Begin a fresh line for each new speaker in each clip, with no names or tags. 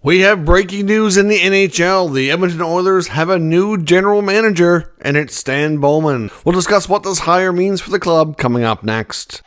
We have breaking news in the NHL. The Edmonton Oilers have a new general manager, and it's Stan Bowman. We'll discuss what this hire means for the club coming up next.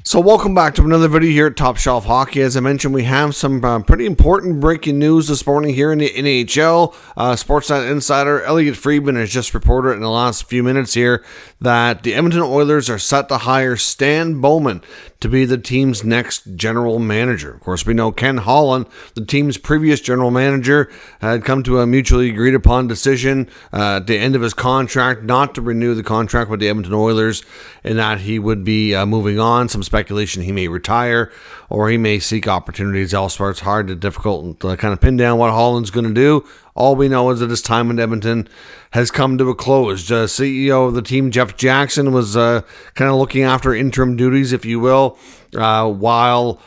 So welcome back to another video here at Top Shelf Hockey. As I mentioned, we have some pretty important breaking news this morning here in the NHL. Sportsnet insider Elliotte Friedman has just reported in the last few minutes here that the Edmonton Oilers are set to hire Stan Bowman to be the team's next general manager. Of course, we know Ken Holland, the team's previous general manager, had come to a mutually agreed upon decision at the end of his contract not to renew the contract with the Edmonton Oilers, and that he would be moving on. Some speculation he may retire or he may seek opportunities elsewhere. It's hard to difficult to kind of pin down what Holland's going to do. All we know is that his time in Edmonton has come to a close. CEO of the team, Jeff Jackson, was kind of looking after interim duties, if you will, while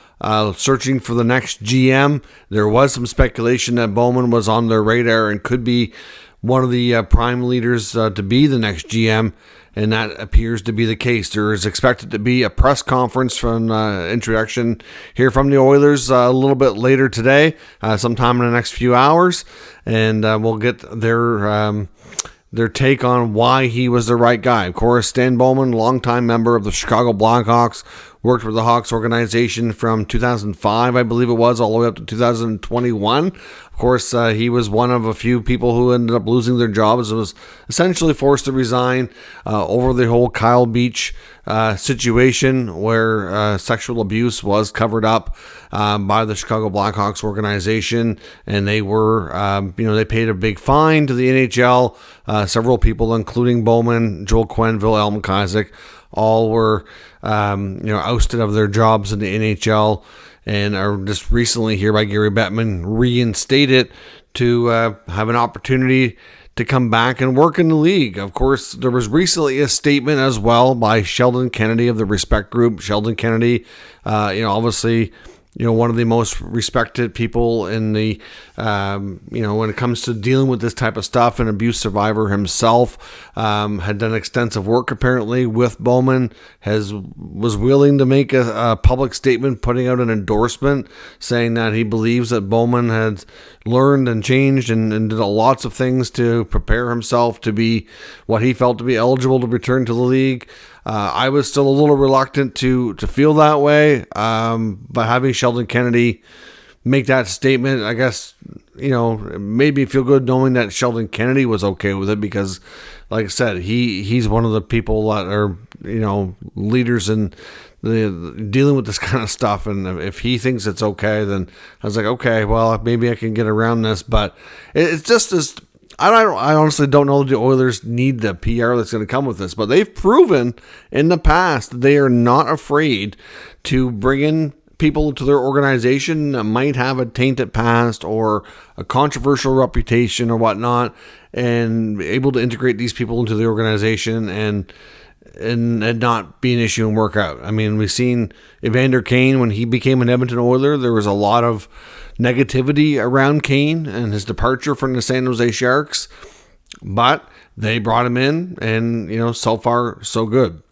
searching for the next GM. There was some speculation that Bowman was on their radar and could be one of the prime leaders to be the next GM, and that appears to be the case. There is expected to be a press conference from introduction here from the Oilers a little bit later today, sometime in the next few hours, and we'll get their take on why he was the right guy. Of course, Stan Bowman, longtime member of the Chicago Blackhawks, worked with the Hawks organization from 2005, I believe it was, all the way up to 2021. Of course, he was one of a few people who ended up losing their jobs and was essentially forced to resign over the whole Kyle Beach situation where sexual abuse was covered up by the Chicago Blackhawks organization, and they were, they paid a big fine to the NHL. Several people, including Bowman, Joel Quenneville, Al McIsaac, all were, ousted of their jobs in the NHL and are just recently here by Gary Bettman reinstated to have an opportunity to come back and work in the league. Of course, there was recently a statement as well by Sheldon Kennedy of the Respect Group. Sheldon Kennedy, obviously, one of the most respected people in the, when it comes to dealing with this type of stuff, an abuse survivor himself, had done extensive work apparently with Bowman, was willing to make a public statement, putting out an endorsement saying that he believes that Bowman had learned and changed and did lots of things to prepare himself to be what he felt to be eligible to return to the league. I was still a little reluctant to feel that way, but having Sheldon Kennedy make that statement, I guess, it made me feel good knowing that Sheldon Kennedy was okay with it because, like I said, he's one of the people that are, leaders in dealing with this kind of stuff, and if he thinks it's okay, then I was like, okay, well, maybe I can get around this, but it's just as... I honestly don't know that the Oilers need the PR that's going to come with this, but they've proven in the past that they are not afraid to bring in people to their organization that might have a tainted past or a controversial reputation or whatnot, and able to integrate these people into the organization and not be an issue and work out. I mean, we've seen Evander Kane, when he became an Edmonton Oiler, there was a lot of negativity around Kane and his departure from the San Jose Sharks, but they brought him in, and so far so good.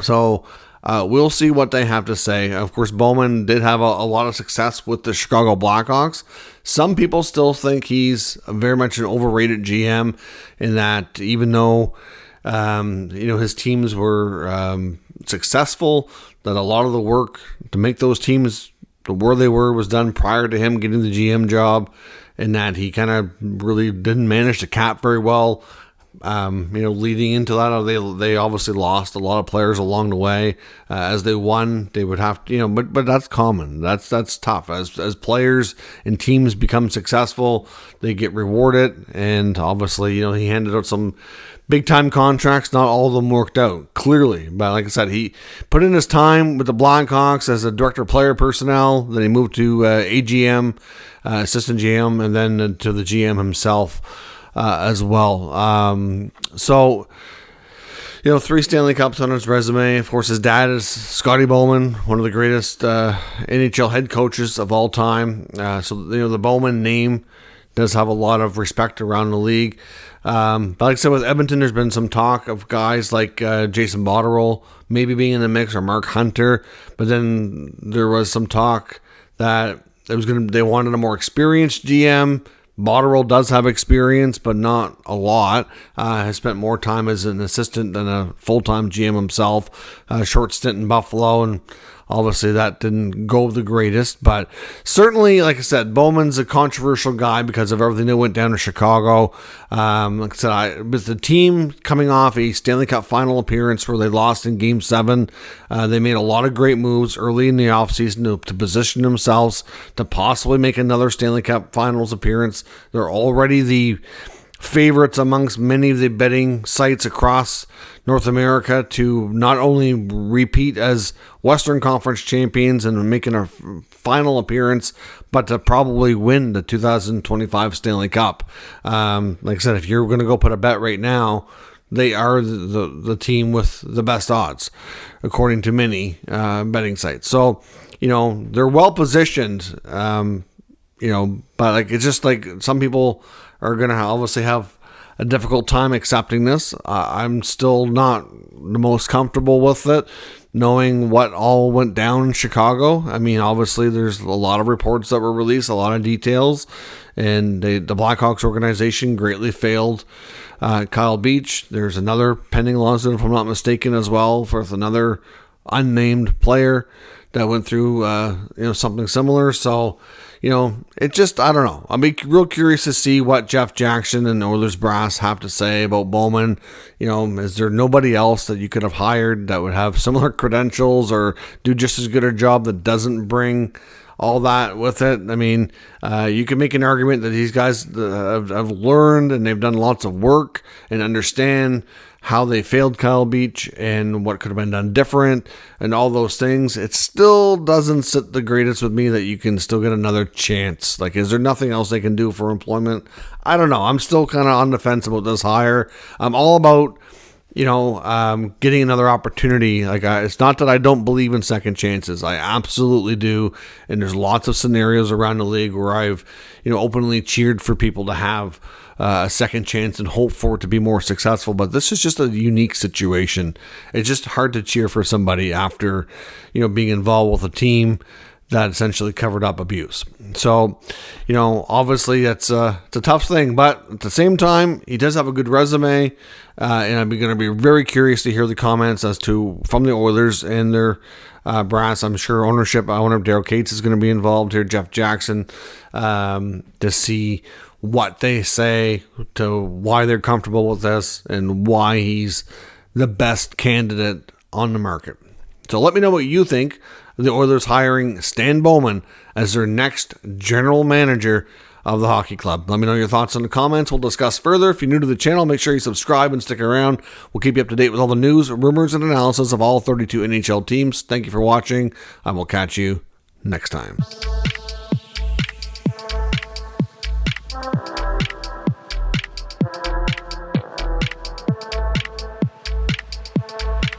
So we'll see what they have to say. Of course, Bowman did have a lot of success with the Chicago Blackhawks. Some people still think he's very much an overrated GM, in that even though his teams were successful, that a lot of the work to make those teams where they were was done prior to him getting the GM job, and that he kind of really didn't manage to cap very well. Leading into that, they obviously lost a lot of players along the way. As they won, they would have to, but that's common. That's tough. As players and teams become successful, they get rewarded, and obviously, he handed out some big time contracts. Not all of them worked out, clearly. But like I said, he put in his time with the Blackhawks as a director of player personnel. Then he moved to AGM, assistant GM, and then to the GM himself as well. So 3 Stanley Cups on his resume. Of course, his dad is Scotty Bowman, one of the greatest NHL head coaches of all time. So the Bowman name does have a lot of respect around the league. But like I said, with Edmonton, there's been some talk of guys like Jason Botterill maybe being in the mix, or Mark Hunter. But then there was some talk that they wanted a more experienced GM. Botterill does have experience, but not a lot. Has spent more time as an assistant than a full-time GM himself. Short stint in Buffalo, and obviously that didn't go the greatest. But certainly, like I said, Bowman's a controversial guy because of everything that went down to Chicago. Like I said, with the team coming off a Stanley Cup final appearance where they lost in Game 7, they made a lot of great moves early in the offseason to position themselves to possibly make another Stanley Cup finals appearance. They're already the favorites amongst many of the betting sites across North America to not only repeat as Western Conference champions and making a final appearance, but to probably win the 2025 Stanley Cup. Like I said, if you're going to go put a bet right now, they are the team with the best odds, according to many betting sites. So, they're well positioned, but like it's just like some people are going to obviously have a difficult time accepting this. I'm still not the most comfortable with it, knowing what all went down in Chicago. I mean, obviously, there's a lot of reports that were released, a lot of details, and the Blackhawks organization greatly failed Kyle Beach. There's another pending lawsuit, if I'm not mistaken, as well, with another unnamed player that went through something similar. So, it just, I don't know. I'll be real curious to see what Jeff Jackson and Oilers brass have to say about Bowman. Is there nobody else that you could have hired that would have similar credentials or do just as good a job that doesn't bring all that with it? I mean, you can make an argument that these guys have learned and they've done lots of work and understand how they failed Kyle Beach and what could have been done different and all those things. It still doesn't sit the greatest with me that you can still get another chance. Like, is there nothing else they can do for employment? I don't know. I'm still kind of on the fence about this hire. I'm all about, getting another opportunity. Like, it's not that I don't believe in second chances. I absolutely do. And there's lots of scenarios around the league where I've, openly cheered for people to have a second chance and hope for it to be more successful. But this is just a unique situation. It's just hard to cheer for somebody after, being involved with a team that essentially covered up abuse. So, obviously it's a tough thing, but at the same time, he does have a good resume. And I'm going to be very curious to hear the comments from the Oilers and their brass. I'm sure owner Daryl Cates is going to be involved here, Jeff Jackson, to see what they say, to why they're comfortable with this, and why he's the best candidate on the market. So let me know what you think of the Oilers hiring Stan Bowman as their next general manager of the hockey club. Let me know your thoughts in the comments. We'll discuss further. If you're new to the channel, make sure you subscribe and stick around. We'll keep you up to date with all the news, rumors, and analysis of all 32 NHL teams. Thank you for watching. I will catch you next time.